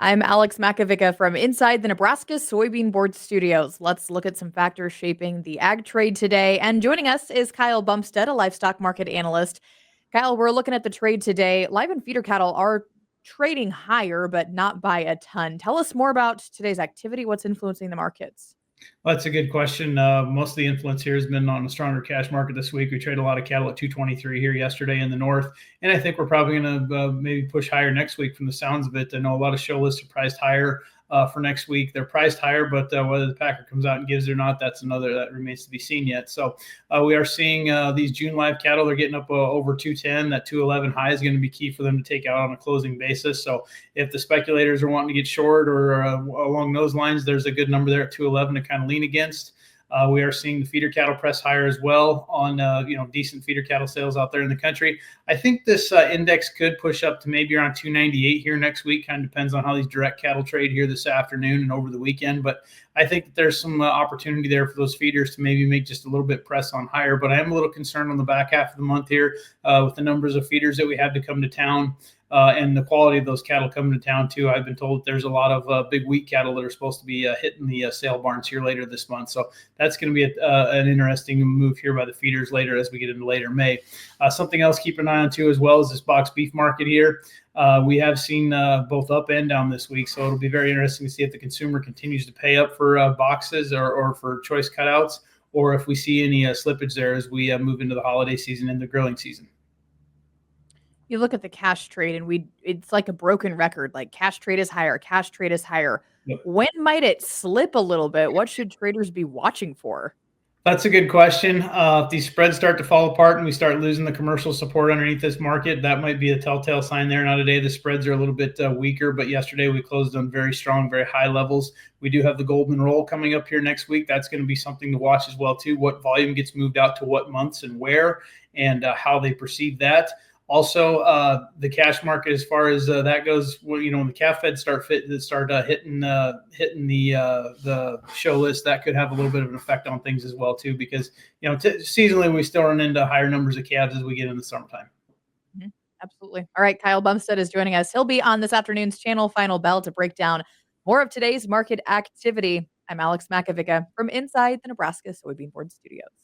I'm Alex Makovica from inside the Nebraska Soybean Board Studios. Let's look at some factors shaping the ag trade today. And joining us is Kyle Bumstead, a livestock market analyst. Kyle, we're looking at the trade today. Live and feeder cattle are trading higher, but not by a ton. Tell us more about today's activity. What's influencing the markets? Well, that's a good question. Most of the influence here has been on a stronger cash market this week. We traded a lot of cattle at 223 here yesterday in the north, and I think we're probably going to maybe push higher next week from the sounds of it. I know a lot of show lists are priced higher for next week. They're priced higher, but whether the packer comes out and gives it or not, that's another that remains to be seen yet. So we are seeing these June live cattle. They're getting up over 210. That 211 high is going to be key for them to take out on a closing basis. So if the speculators are wanting to get short or along those lines, there's a good number there at 211 to kind of lean against. We are seeing the feeder cattle press higher as well on decent feeder cattle sales out there in the country. I think this index could push up to maybe around 298 here next week. Kind of depends on how these direct cattle trade here this afternoon and over the weekend. But I think that there's some opportunity there for those feeders to maybe make just a little bit press on higher. But I am a little concerned on the back half of the month here with the numbers of feeders that we have to come to town. And the quality of those cattle coming to town too. I've been told there's a lot of big wheat cattle that are supposed to be hitting the sale barns here later this month. So that's going to be an interesting move here by the feeders later as we get into later May. Something else to keep an eye on too, as well as this box beef market here. We have seen both up and down this week. So it'll be very interesting to see if the consumer continues to pay up for boxes or for choice cutouts, or if we see any slippage there as we move into the holiday season and the grilling season. You look at the cash trade and it's like a broken record. Like cash trade is higher, cash trade is higher. Yep. When might it slip a little bit? What should traders be watching for? That's a good question. If these spreads start to fall apart and we start losing the commercial support underneath this market, that might be a telltale sign there. Now today the spreads are a little bit weaker, but yesterday we closed on very strong, very high levels. We do have the golden roll coming up here next week. That's going to be something to watch as well too. What volume gets moved out to what months and where, and how they perceive that. Also, the cash market, as far as that goes, when the calf feds start hitting the show list, that could have a little bit of an effect on things as well too. Because seasonally, we still run into higher numbers of calves as we get in the summertime. Mm-hmm. Absolutely. All right, Kyle Bumstead is joining us. He'll be on this afternoon's channel Final Bell to break down more of today's market activity. I'm Alex Makovica from inside the Nebraska Soybean Board Studios.